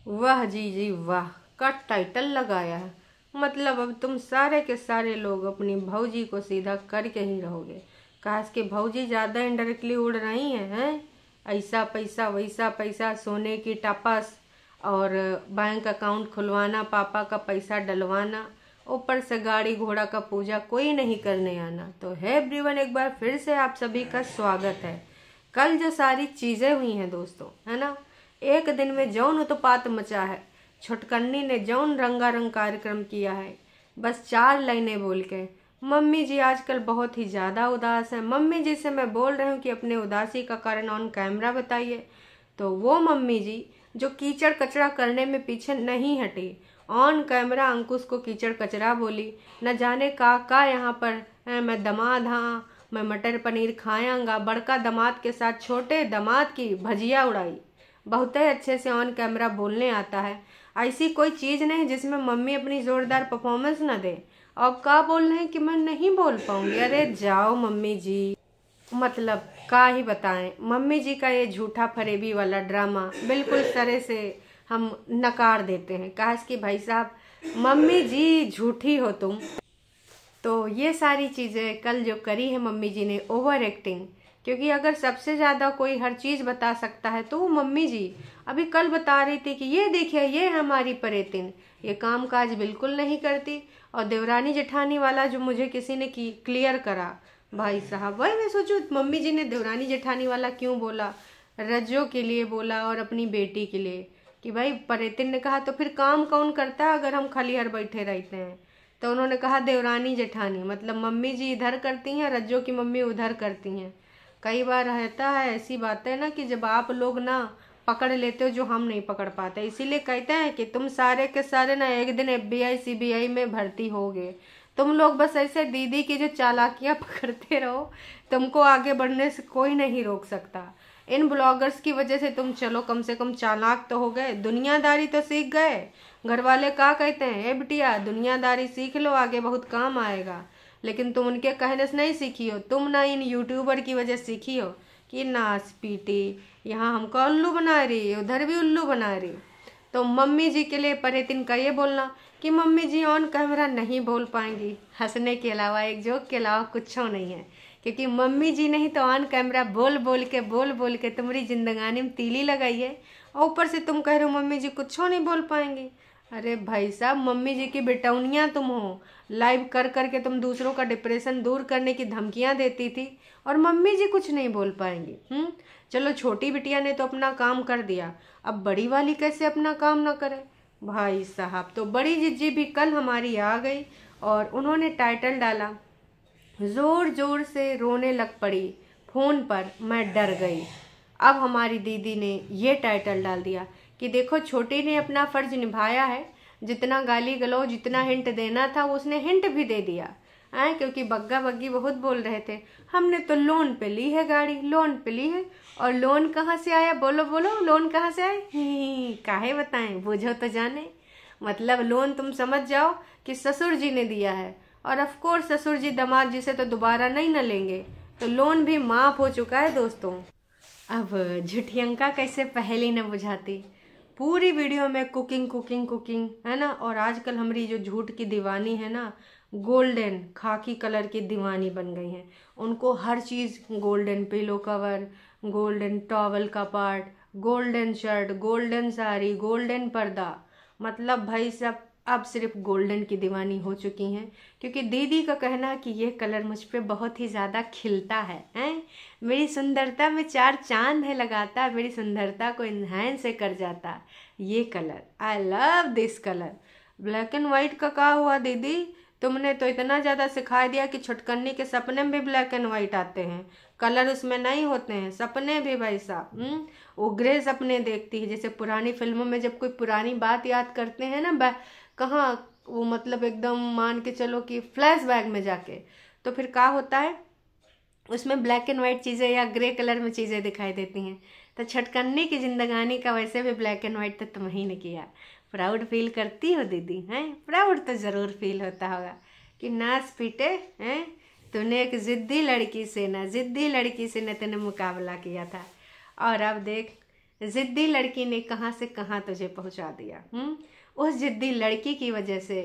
वाह जी वाह का टाइटल लगाया है। मतलब अब तुम सारे के सारे लोग अपनी भौजी को सीधा करके ही रहोगे। काश कि भौजी ज्यादा इनडायरेक्टली उड़ रही हैं। ऐसा पैसा वैसा पैसा, सोने की टपस और बैंक अकाउंट खुलवाना, पापा का पैसा डलवाना, ऊपर से गाड़ी घोड़ा का पूजा कोई नहीं करने आना। तो है एवरीवन, एक बार फिर से आप सभी का स्वागत है। कल जो सारी चीजें हुई हैं दोस्तों, है ना, एक दिन में जौन उत्पात मचा है, छुटकन्नी ने जौन रंगारंग कार्यक्रम किया है, बस 4 लाइनें बोल के मम्मी जी आजकल बहुत ही ज्यादा उदास हैं। मम्मी जी से मैं बोल रही हूँ कि अपने उदासी का कारण ऑन कैमरा बताइए। तो वो मम्मी जी जो कीचड़ कचरा करने में पीछे नहीं हटी, ऑन कैमरा अंकुश को कीचड़ कचरा बोली। न जाने का यहाँ पर मैं दमाद, हाँ मैं मटर पनीर खायांगा, बड़का दामाद के साथ छोटे दामाद की भजिया उड़ाई। बहुत ही अच्छे से ऑन कैमरा बोलने आता है। ऐसी कोई चीज नहीं जिसमें मम्मी अपनी जोरदार परफॉर्मेंस न दे। अब का बोल रहे हैं कि मैं नहीं बोल पाऊंगी? अरे जाओ मम्मी जी, मतलब का ही बताएं। मम्मी जी का ये झूठा फरेबी वाला ड्रामा बिल्कुल सरे से हम नकार देते हैं। काश कि भाई साहब मम्मी जी झूठी हो तुम। तो ये सारी चीजें कल जो करी है मम्मी जी ने, ओवर एक्टिंग। क्योंकि अगर सबसे ज्यादा कोई हर चीज बता सकता है तो वो मम्मी जी। अभी कल बता रही थी कि ये देखिए ये हमारी परेतिन, ये काम काज बिल्कुल नहीं करती। और देवरानी जेठानी वाला जो मुझे किसी ने क्लियर करा, भाई साहब वही मैं सोचू मम्मी जी ने देवरानी जेठानी वाला क्यों बोला? रज्जो के लिए बोला और अपनी बेटी के लिए कि भाई परेतिन ने कहा तो फिर काम कौन करता है अगर हम खाली हर बैठे रहते हैं? तो उन्होंने कहा देवरानी जेठानी, मतलब मम्मी जी इधर करती हैं, रज्जो की मम्मी उधर करती हैं। कई बार रहता है ऐसी बातें ना कि जब आप लोग ना पकड़ लेते हो जो हम नहीं पकड़ पाते, इसीलिए कहते हैं कि तुम सारे के सारे ना एक दिन FBI CBI में भर्ती होगे। तुम लोग बस ऐसे दीदी की जो चालाकियां पकड़ते रहो, तुमको आगे बढ़ने से कोई नहीं रोक सकता। इन ब्लॉगर्स की वजह से तुम चलो कम से कम चालाक तो हो गए, दुनियादारी तो सीख गए। घर वाले क्या कहते हैं, ए बिटिया दुनियादारी सीख लो, आगे बहुत काम आएगा। लेकिन तुम उनके कहने से नहीं सीखी हो, तुम ना इन यूट्यूबर की वजह से सीखी हो कि नाच पीटी, यहाँ हमको उल्लू बना रही, उधर भी उल्लू बना रही। तो मम्मी जी के लिए परेतिन का ये बोलना कि मम्मी जी ऑन कैमरा नहीं बोल पाएंगी, हंसने के अलावा, एक जोक के अलावा कुछ नहीं है। क्योंकि मम्मी जी नहीं तो ऑन कैमरा बोल बोल के तुम्हारी जिंदगानी में तीली लगाई है, और ऊपर से तुम कह रहे हो मम्मी जी कुछ नहीं बोल पाएंगी। अरे भाई साहब मम्मी जी की बेटौनियां तुम हो। लाइव कर करके तुम दूसरों का डिप्रेशन दूर करने की धमकियां देती थी और मम्मी जी कुछ नहीं बोल पाएंगी। चलो छोटी बिटिया ने तो अपना काम कर दिया, अब बड़ी वाली कैसे अपना काम ना करे? भाई साहब तो बड़ी जिज्जी भी कल हमारी आ गई और उन्होंने टाइटल डाला, जोर जोर से रोने लग पड़ी फोन पर, मैं डर गई। अब हमारी दीदी ने ये टाइटल डाल दिया कि देखो छोटी ने अपना फर्ज निभाया है, जितना गाली गलौज जितना हिंट देना था उसने हिंट भी दे दिया। क्योंकि बग्गा बग्गी बहुत बोल रहे थे, हमने तो लोन पे ली है गाड़ी, लोन पे ली है। और लोन कहाँ से आया, बोलो बोलो लोन कहाँ से आए? काहे बताएं, बुझो तो जाने। मतलब लोन तुम समझ जाओ कि ससुर जी ने दिया है, और ऑफ कोर्स ससुर जी दामाद जी से तो दोबारा नहीं न लेंगे, तो लोन भी माफ हो चुका है दोस्तों। अब झुठियंका कैसे पहेली न बुझाती, पूरी वीडियो में कुकिंग कुकिंग कुकिंग, है ना। और आजकल हमारी जो झूठ की दीवानी है ना, गोल्डन खाकी कलर की दीवानी बन गई हैं। उनको हर चीज़ golden pillow cover, golden towel का part, golden shirt, golden sari, golden पर्दा, मतलब भाई सब अब सिर्फ गोल्डन की दीवानी हो चुकी हैं। क्योंकि दीदी का कहना है कि ये कलर मुझ पे बहुत ही ज़्यादा खिलता है, मेरी सुंदरता में 4 चांद है लगाता, मेरी सुंदरता को इन्हांस से कर जाता ये colour. I love this colour. Black and white का क्या हुआ दीदी, तुमने तो इतना ज़्यादा सिखा दिया कि छुटकन्नी के सपने में भी ब्लैक एंड वाइट आते हैं, कलर उसमें नहीं होते हैं, सपने भी भाई साहब। वो ग्रे सपने देखती है, जैसे पुरानी फिल्मों में जब कोई पुरानी बात याद करते हैं ना, कहाँ वो मतलब एकदम मान के चलो कि फ्लैश बैक में जाके, तो फिर क्या होता है उसमें ब्लैक एंड वाइट चीज़ें या ग्रे कलर में चीज़ें दिखाई देती हैं। तो छटकन्नी की जिंदगानी का वैसे भी ब्लैक एंड वाइट तो तुम ही ने किया। प्राउड फील करती हो दीदी? हैं प्राउड तो ज़रूर फील होता होगा कि नाच पीटे हैं, तूने एक जिद्दी लड़की से ना तूने मुकाबला किया था, और अब देख जिद्दी लड़की ने कहाँ से कहाँ तुझे पहुँचा दिया। उस जिद्दी लड़की की वजह से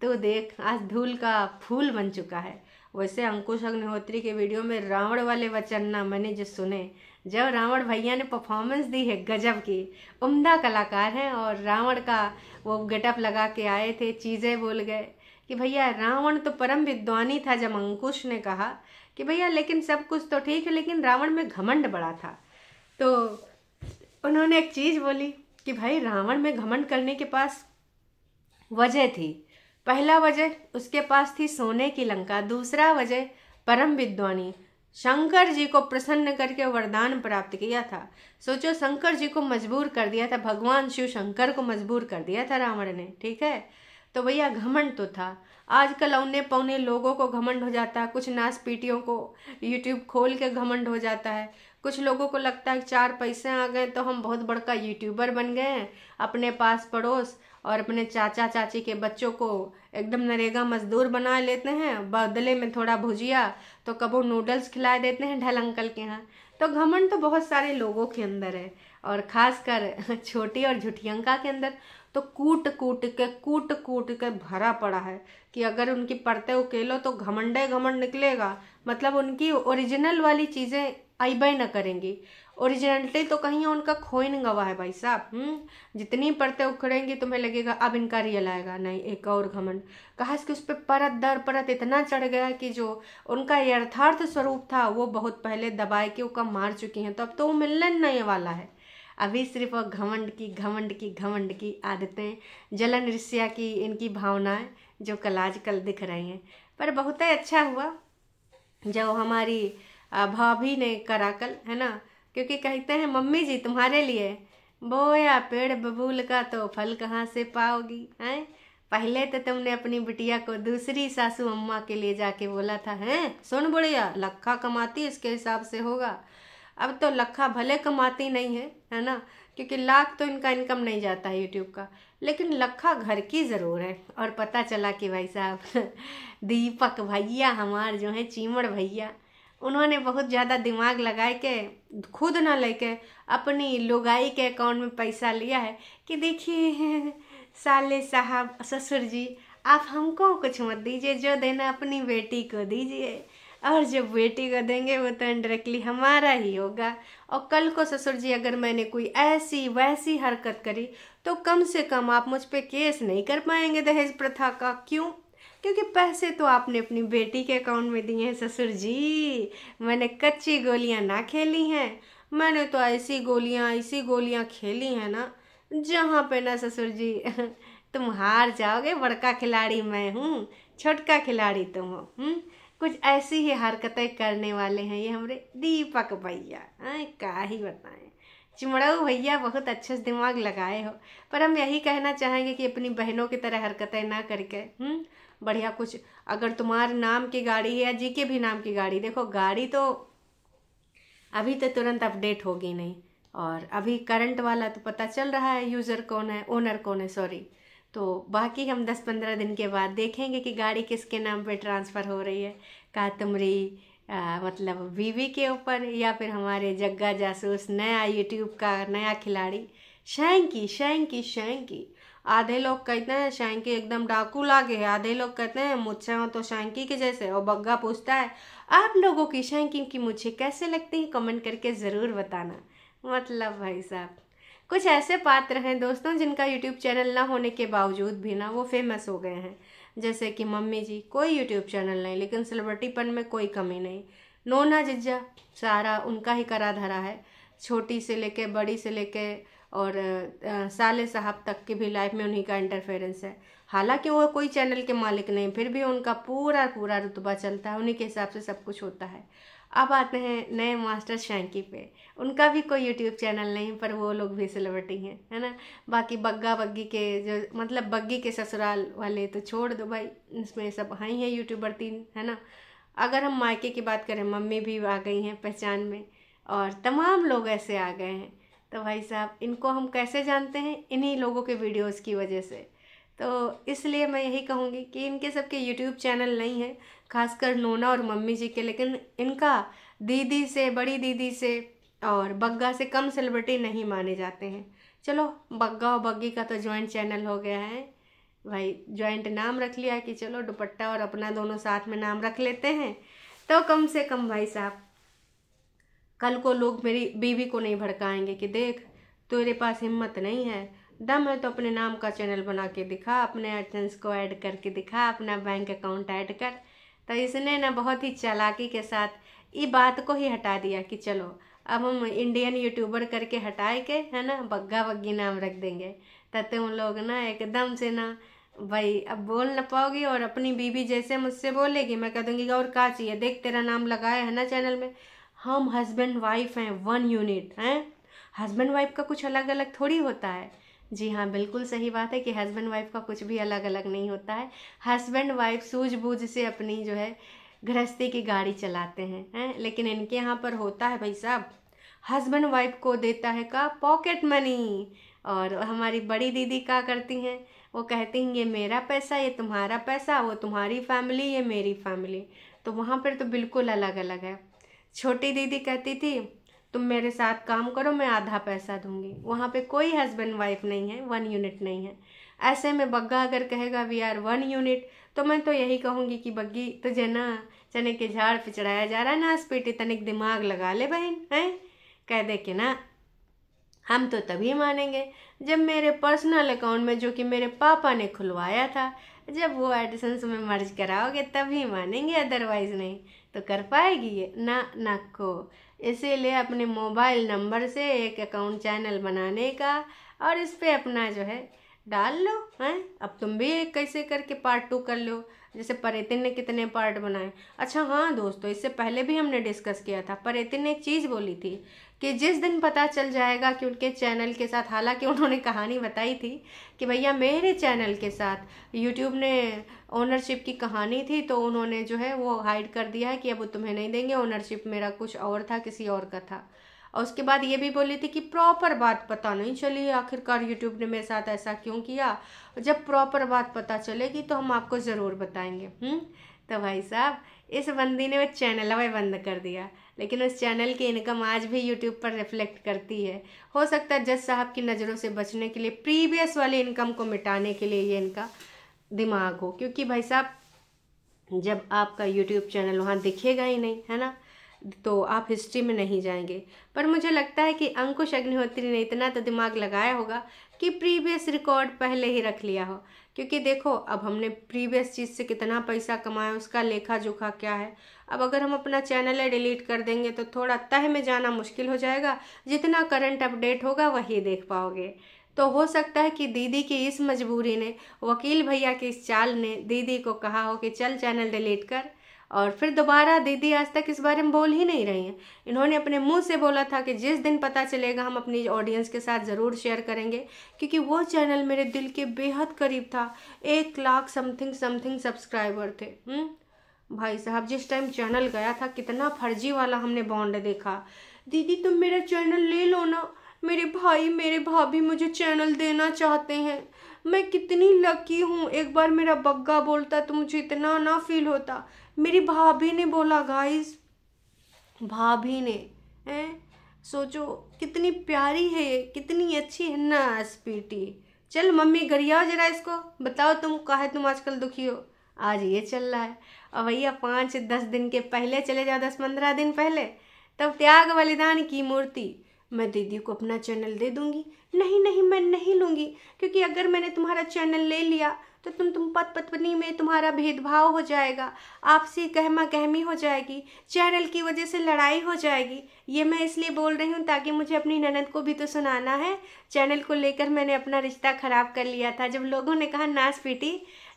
तो देख आज धूल का फूल बन चुका है। वैसे अंकुश अग्निहोत्री के वीडियो में रावण वाले वचन ना मैंने जो सुने, जब रावण भैया ने परफॉर्मेंस दी है गजब की, उम्दा कलाकार हैं और रावण का वो गेटअप लगा के आए थे, चीज़ें बोल गए कि भैया रावण तो परम विद्वानी था। जब अंकुश ने कहा कि भैया लेकिन सब कुछ तो ठीक है लेकिन रावण में घमंड बड़ा था, तो उन्होंने एक चीज़ बोली कि भाई रावण में घमंड करने के पास वजह थी। पहला वजह उसके पास थी सोने की लंका, दूसरा वजह परम विद्वानी शंकर जी को प्रसन्न करके वरदान प्राप्त किया था। सोचो शंकर जी को मजबूर कर दिया था, भगवान शिव शंकर को मजबूर कर दिया था रावण ने, ठीक है। तो भैया घमंड तो था। आजकल औने पौने लोगों को घमंड हो जाता है, कुछ नास पीटियों को यूट्यूब खोल के घमंड हो जाता है। कुछ लोगों को लगता है कि 4 पैसे आ गए तो हम बहुत बड़का यूट्यूबर बन गए हैं, अपने पास पड़ोस और अपने चाचा चाची के बच्चों को एकदम नरेगा मजदूर बना लेते हैं, बदले में थोड़ा भुजिया तो कबो नूडल्स खिला देते हैं ढल अंकल के यहाँ। तो घमंड तो बहुत सारे लोगों के अंदर है और खासकर छोटी और झुठियंका के अंदर तो कूट कूट के भरा पड़ा है कि अगर उनकी परतें उकेलो तो घमंडे घमंड निकलेगा। मतलब उनकी ओरिजिनल वाली चीज़ें आइबे न करेंगी, ओरिजिनलिटी तो कहीं उनका खोई नहीं गवा है भाई साहब। जितनी परतें उखड़ेंगी तुम्हें लगेगा अब इनका रियल आएगा, नहीं एक और घमंड कहा कि उस पर परत दर परत इतना चढ़ गया कि जो उनका यथार्थ स्वरूप था वो बहुत पहले दबाए के उका मार चुकी हैं, तो अब तो वो मिलने नहीं वाला है। अभी सिर्फ घमंड की आदतें, जलन ईर्ष्या की इनकी भावनाएं जो कल आजकल दिख रही हैं। पर बहुत ही अच्छा हुआ जब हमारी भाभी ने करा कल, है ना, क्योंकि कहते हैं मम्मी जी तुम्हारे लिए बोया पेड़ बबूल का तो फल कहाँ से पाओगी, हैं। पहले तो तुमने अपनी बिटिया को दूसरी सासू अम्मा के लिए जाके बोला था, हैं सुन बुढ़िया लखा कमाती इसके हिसाब से होगा। अब तो लखा भले कमाती नहीं है ना, क्योंकि लाख तो इनका इनकम नहीं जाता है यूट्यूब का, लेकिन लखा घर की ज़रूर है। और पता चला कि भाई साहब दीपक भैया हमार जो है चीमड़ भैया, उन्होंने बहुत ज़्यादा दिमाग लगाए के खुद ना लेके अपनी लुगाई के अकाउंट में पैसा लिया है कि देखिए साले साहब ससुर जी आप हमको कुछ मत दीजिए, जो देना अपनी बेटी को दीजिए, और जो बेटी को देंगे वो तो इनडायरेक्टली हमारा ही होगा। और कल को ससुर जी अगर मैंने कोई ऐसी वैसी हरकत करी तो कम से कम आप मुझ पे केस नहीं कर पाएंगे दहेज प्रथा का। क्यों? क्योंकि पैसे तो आपने अपनी बेटी के अकाउंट में दिए हैं ससुर जी। मैंने कच्ची गोलियां ना खेली हैं, मैंने तो ऐसी गोलियां खेली हैं ना जहाँ पे ना ससुर जी तुम हार जाओगे। बड़का खिलाड़ी मैं हूँ, छोटका खिलाड़ी तुम हो। कुछ ऐसी ही हरकतें करने वाले हैं ये हमारे दीपक भैया। क्या ही बताएं, चिमड़ाऊ भैया बहुत अच्छे से दिमाग लगाए हो। पर हम यही कहना चाहेंगे कि अपनी बहनों की तरह हरकतें ना करके बढ़िया कुछ, अगर तुम्हारे नाम की गाड़ी है या जी के भी नाम की गाड़ी, देखो गाड़ी तो अभी तो तुरंत अपडेट होगी नहीं, और अभी करंट वाला तो पता चल रहा है यूज़र कौन है, ओनर कौन है सॉरी। तो बाकी हम 10-15 दिन के बाद देखेंगे कि गाड़ी किसके नाम पे ट्रांसफ़र हो रही है, का तुम्हारी मतलब बीवी के ऊपर या फिर हमारे जग्गा जासूस नया यूट्यूब का नया खिलाड़ी शैंकी। आधे लोग कहते हैं शैंकी एकदम डाकू लागे है, आधे लोग कहते हैं मुझसे हो तो शैंकी के जैसे। और बग्गा पूछता है आप लोगों की शैंकी की मुझे कैसे लगती है, कमेंट करके ज़रूर बताना। मतलब भाई साहब कुछ ऐसे पात्र हैं दोस्तों जिनका यूट्यूब चैनल ना होने के बावजूद भी ना वो फेमस हो गए हैं। जैसे कि मम्मी जी, कोई यूट्यूब चैनल नहीं लेकिन सेलिब्रिटीपन में कोई कमी नहीं। नोना जिज्जा सारा उनका ही करा धरा है, छोटी से लेके बड़ी से लेके और साले साहब तक की भी लाइफ में उन्हीं का इंटरफेरेंस है। हालांकि वो कोई चैनल के मालिक नहीं, फिर भी उनका पूरा रुतबा चलता है, उन्हीं के हिसाब से सब कुछ होता है। अब आते हैं नए मास्टर शैंकी पे, उनका भी कोई यूट्यूब चैनल नहीं पर वो लोग भी सेलिब्रिटी हैं, है ना। बाकी बग्गा बग्गी के जो मतलब बग्गी के ससुराल वाले तो छोड़ दो भाई, इसमें सब हैं ही यूट्यूबर 3, है ना। अगर हम मायके की बात करें, मम्मी भी आ गई हैं पहचान में और तमाम लोग ऐसे आ गए हैं। तो भाई साहब इनको हम कैसे जानते हैं, इन्हीं लोगों के वीडियोस की वजह से। तो इसलिए मैं यही कहूँगी कि इनके सबके यूट्यूब चैनल नहीं है, खासकर नोना और मम्मी जी के, लेकिन इनका दीदी से, बड़ी दीदी से और बग्गा से कम सेलिब्रिटी नहीं माने जाते हैं। चलो बग्गा और बग्गी का तो ज्वाइंट चैनल हो गया है भाई, ज्वाइंट नाम रख लिया कि चलो दुपट्टा और अपना दोनों साथ में नाम रख लेते हैं। तो कम से कम भाई साहब कल को लोग मेरी बीवी को नहीं भड़काएंगे कि देख तेरे पास हिम्मत नहीं है, दम है तो अपने नाम का चैनल बना के दिखा, अपने एडसेंस को ऐड करके दिखा, अपना बैंक अकाउंट ऐड कर। तो इसने ना बहुत ही चालाकी के साथ ये बात को ही हटा दिया कि चलो अब हम इंडियन यूट्यूबर करके हटाए के है ना बग्गा बग्गी नाम रख देंगे। तो तुम लोग ना एकदम से ना भाई अब बोल ना पाओगी, और अपनी बीवी जैसे मुझसे बोलेगी मैं कह दूंगी और क्या चाहिए, देख तेरा नाम लगाया है ना चैनल में, हम हस्बैंड वाइफ हैं, 1 यूनिट हैं। हस्बैंड वाइफ का कुछ अलग अलग थोड़ी होता है। जी हाँ, बिल्कुल सही बात है कि हस्बैंड वाइफ का कुछ भी अलग अलग नहीं होता है। हस्बैंड वाइफ सूझबूझ से अपनी जो है गृहस्थी की गाड़ी चलाते हैं। लेकिन इनके यहाँ पर होता है भाई साहब, हस्बैंड वाइफ को देता है का पॉकेट मनी, और हमारी बड़ी दीदी क्या करती हैं, वो कहती हैं ये मेरा पैसा, ये तुम्हारा पैसा, वो तुम्हारी फैमिली, ये मेरी फैमिली। तो वहाँ पर तो बिल्कुल अलग अलग है। छोटी दीदी कहती थी तुम मेरे साथ काम करो मैं आधा पैसा दूंगी, वहाँ पे कोई हस्बैंड वाइफ नहीं है, 1 यूनिट नहीं है। ऐसे में बग्गा अगर कहेगा वी आर 1 यूनिट, तो मैं तो यही कहूँगी कि बग्गी तुझे ना चने के झाड़ पे चढ़ाया जा रहा है ना, स्पीटी तनिक दिमाग लगा ले बहन, हैं कह दे कि ना हम तो तभी मानेंगे जब मेरे पर्सनल अकाउंट में जो कि मेरे पापा ने खुलवाया था, जब वो एडिशंस में मर्ज कराओगे तभी मानेंगे, अदरवाइज नहीं। तो कर पाएगी ये ना को। इसीलिए अपने मोबाइल नंबर से एक अकाउंट चैनल बनाने का और इस पे अपना जो है डाल लो हैं। अब तुम भी एक कैसे करके पार्ट 2 कर लो, जैसे परेतिन ने कितने पार्ट बनाए। अच्छा हाँ दोस्तों, इससे पहले भी हमने डिस्कस किया था, परेतिन ने एक चीज़ बोली थी कि जिस दिन पता चल जाएगा कि उनके चैनल के साथ, हालांकि उन्होंने कहानी बताई थी कि भैया मेरे चैनल के साथ यूट्यूब ने ओनरशिप की कहानी थी, तो उन्होंने जो है वो हाइड कर दिया है कि अब वो तुम्हें नहीं देंगे, ओनरशिप मेरा कुछ और था, किसी और का था। और उसके बाद ये भी बोली थी कि प्रॉपर बात पता नहीं चली आखिरकार यूट्यूब ने मेरे साथ ऐसा क्यों किया, जब प्रॉपर बात पता चलेगी तो हम आपको ज़रूर बताएंगे। तो भाई साहब इस बंदी ने वो चैनल बंद कर दिया, लेकिन उस चैनल की इनकम आज भी यूट्यूब पर रिफ्लेक्ट करती है। हो सकता है जज साहब की नज़रों से बचने के लिए, प्रीवियस वाली इनकम को मिटाने के लिए ये इनका दिमाग हो, क्योंकि भाई साहब जब आपका यूट्यूब चैनल वहाँ दिखेगा ही नहीं है ना, तो आप हिस्ट्री में नहीं जाएंगे। पर मुझे लगता है कि अंकुश अग्निहोत्री ने इतना तो दिमाग लगाया होगा कि प्रीवियस रिकॉर्ड पहले ही रख लिया हो, क्योंकि देखो अब हमने प्रीवियस चीज़ से कितना पैसा कमाया उसका लेखा जोखा क्या है। अब अगर हम अपना चैनल डिलीट कर देंगे तो थोड़ा तह में जाना मुश्किल हो जाएगा, जितना करंट अपडेट होगा वही देख पाओगे। तो हो सकता है कि दीदी की इस मजबूरी ने, वकील भैया की इस चाल ने दीदी को कहा हो कि चल चैनल डिलीट कर, और फिर दोबारा दीदी आज तक इस बारे में बोल ही नहीं रही हैं। इन्होंने अपने मुंह से बोला था कि जिस दिन पता चलेगा हम अपनी ऑडियंस के साथ ज़रूर शेयर करेंगे, क्योंकि वो चैनल मेरे दिल के बेहद करीब था। 1 लाख समथिंग सब्सक्राइबर थे। भाई साहब जिस टाइम चैनल गया था कितना फर्जी वाला हमने बॉन्ड देखा। दीदी तुम मेरा चैनल ले लो ना, मेरे भाई मेरे भाभी मुझे चैनल देना चाहते हैं, मैं कितनी लकी हूँ। एक बार मेरा बग्गा बोलता तो मुझे इतना ना फील होता। मेरी भाभी ने बोला गाइस, भाभी ने सोचो कितनी प्यारी है ये, कितनी अच्छी है ना स्पीटी। चल मम्मी गरियाओ जरा इसको, बताओ तुम काहे तुम आजकल दुखी हो। आज ये चल रहा है। और भैया 5-10 दिन के पहले चले जाओ, 10-15 दिन पहले, तब त्याग बलिदान की मूर्ति, मैं दीदी को अपना चैनल दे दूंगी। नहीं मैं नहीं लूँगी, क्योंकि अगर मैंने तुम्हारा चैनल ले लिया तो तुम पत्नी में तुम्हारा भेदभाव हो जाएगा, आपसी कहमा कहमी हो जाएगी, चैनल की वजह से लड़ाई हो जाएगी। ये मैं इसलिए बोल रही हूँ ताकि मुझे अपनी ननद को भी तो सुनाना है। चैनल को लेकर मैंने अपना रिश्ता ख़राब कर लिया था, जब लोगों ने कहा ना स्वीटी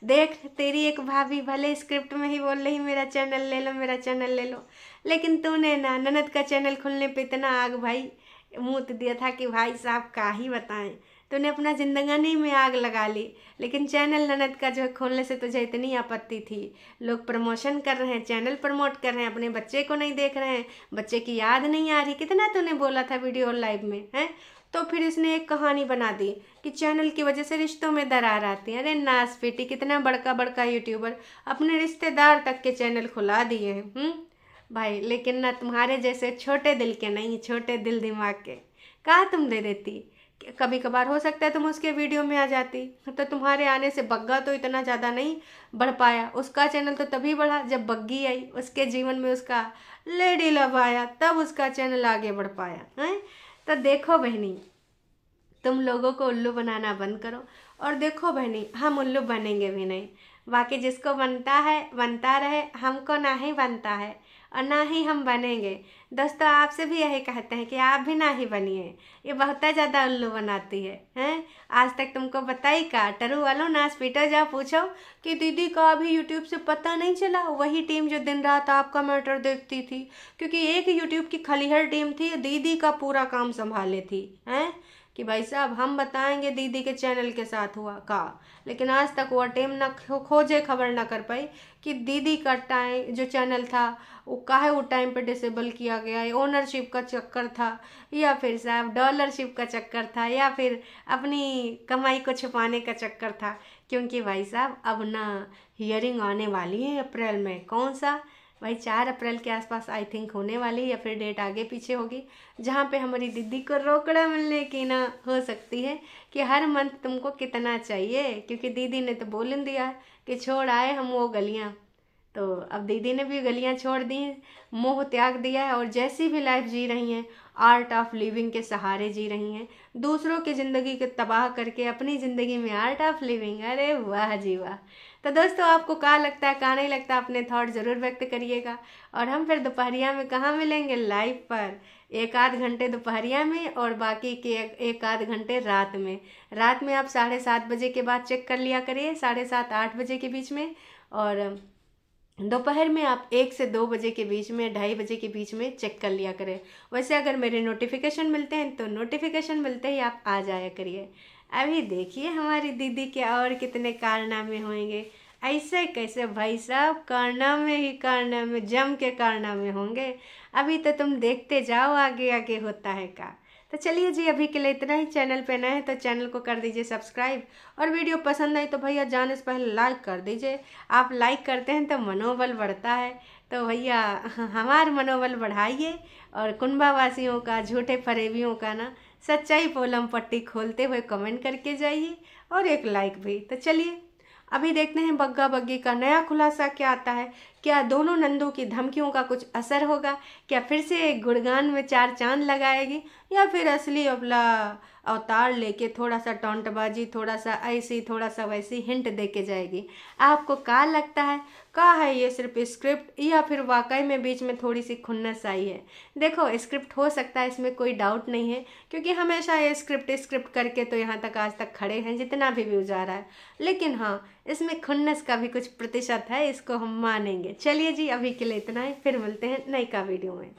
देख तेरी एक भाभी भले स्क्रिप्ट में ही बोल रही मेरा चैनल ले लो मेरा चैनल ले लो, लेकिन तूने ना ननद का चैनल खोलने पे इतना आग भाई मुँह दिया था कि भाई साहब का ही बताएं। तूने अपना जिंदगानी में आग लगा ली, लेकिन चैनल ननद का जो खोलने से तुझे इतनी आपत्ति थी। लोग प्रमोशन कर रहे हैं, चैनल प्रमोट कर रहे हैं, अपने बच्चे को नहीं देख रहे हैं, बच्चे की याद नहीं आ रही। कितना तूने बोला था वीडियो लाइव में है। तो फिर इसने एक कहानी बना दी कि चैनल की वजह से रिश्तों में दरार आती है। अरे नास बेटी, कितना बड़का यूट्यूबर अपने रिश्तेदार तक के चैनल खुला दिए हैं। भाई, लेकिन ना तुम्हारे जैसे छोटे दिल के नहीं, छोटे दिल दिमाग के कहाँ तुम दे देती। कभी कभार हो सकता है तुम उसके वीडियो में आ जाती, तो तुम्हारे आने से बग्गा तो इतना ज़्यादा नहीं बढ़ पाया। उसका चैनल तो तभी बढ़ा जब बग्गी आई, उसके जीवन में उसका लेडी लव आया, तब उसका चैनल आगे बढ़ पाया है। तो देखो बहनी, तुम लोगों को उल्लू बनाना बंद करो, और देखो बहनी, हम उल्लू बनेंगे भी नहीं। बाकी जिसको बनता है बनता रहे, हमको ना ही बनता है और ना ही हम बनेंगे। दोस्तों, आपसे भी यही कहते हैं कि आप भी ना ही बनिए, ये बहुत ज़्यादा उल्लू बनाती है हैं। आज तक तुमको बताई का टरू वालों, नाच पीटो, जाओ पूछो कि दीदी का अभी यूट्यूब से पता नहीं चला। वही टीम जो दिन रात आपका मैटर देखती थी, क्योंकि एक यूट्यूब की खलीहर टीम थी, दीदी का पूरा काम संभाले थी हैं, कि भाई साहब हम बताएंगे दीदी के चैनल के साथ हुआ का। लेकिन आज तक वो टीम न खोजे खबर ना कर पाई कि दीदी का टाइम जो चैनल था वो काहे वो टाइम पे डिसेबल किया गया है। ओनरशिप का चक्कर था, या फिर साहब डॉलरशिप का चक्कर था, या फिर अपनी कमाई को छुपाने का चक्कर था। क्योंकि भाई साहब अब ना हियरिंग आने वाली है अप्रैल में, कौन सा भाई 4 अप्रैल के आसपास आई थिंक होने वाली है, या फिर डेट आगे पीछे होगी, जहाँ पे हमारी दीदी को रोकड़ा मिलने की ना हो सकती है कि हर मंथ तुमको कितना चाहिए। क्योंकि दीदी ने तो बोल दिया कि छोड़ आए हम वो गलियाँ, तो अब दीदी ने भी गलियाँ छोड़ दी हैं, मोह त्याग दिया है, और जैसी भी लाइफ जी रही हैं आर्ट ऑफ लिविंग के सहारे जी रही हैं, दूसरों की ज़िंदगी को तबाह करके अपनी ज़िंदगी में आर्ट ऑफ लिविंग। अरे वाह जी वाह। तो दोस्तों, आपको क्या लगता है, क्या नहीं लगता, अपने थॉट ज़रूर व्यक्त करिएगा। और हम फिर दोपहरिया में कहाँ मिलेंगे, लाइव पर 1-8 घंटे दोपहरिया में, और बाकी के 1-8 घंटे रात में। रात में आप 7:30 बजे के बाद चेक कर लिया करिए, 7:30-8 बजे के बीच में। और दोपहर में आप 1 से 2 बजे के बीच में, 2:30 बजे के बीच में चेक कर लिया करें। वैसे अगर मेरे नोटिफिकेशन मिलते हैं तो नोटिफिकेशन मिलते ही आप आ जाया करिए। अभी देखिए हमारी दीदी के और कितने कारनामे होंगे। ऐसे कैसे भाई साहब, कारनामे ही कारनामे, जम के कारनामे होंगे। अभी तो तुम देखते जाओ आगे आगे होता है का। तो चलिए जी, अभी के लिए इतना ही। चैनल पे नए हैं तो चैनल को कर दीजिए सब्सक्राइब, और वीडियो पसंद आई तो भैया जाने से पहले लाइक कर दीजिए। आप लाइक करते हैं तो मनोबल बढ़ता है, तो भैया हमारा मनोबल बढ़ाइए। और कुंभा वासियों का, झूठे फरेबियों का ना सच्चाई पोलम पट्टी खोलते हुए कमेंट करके जाइए, और एक लाइक भी। तो चलिए अभी देखते हैं बग्गा बग्गी का नया खुलासा क्या आता है। क्या दोनों नंदों की धमकियों का कुछ असर होगा? क्या फिर से गुणगान में 4 चांद लगाएगी, या फिर असली अपना अवतार लेके थोड़ा सा टॉन्टबाजी, थोड़ा सा ऐसी थोड़ा सा वैसी हिंट दे के जाएगी? आपको क्या लगता है, क्या है ये सिर्फ स्क्रिप्ट, या फिर वाकई में बीच में थोड़ी सी खुन्नस आई है? देखो स्क्रिप्ट हो सकता है, इसमें कोई डाउट नहीं है, क्योंकि हमेशा ये स्क्रिप्ट करके तो यहाँ तक आज तक खड़े हैं जितना भी व्यूज आ रहा है। लेकिन हाँ, इसमें खुन्नस का भी कुछ प्रतिशत है, इसको हम मानेंगे। चलिए जी, अभी के लिए इतना ही, फिर मिलते हैं नई का वीडियो में।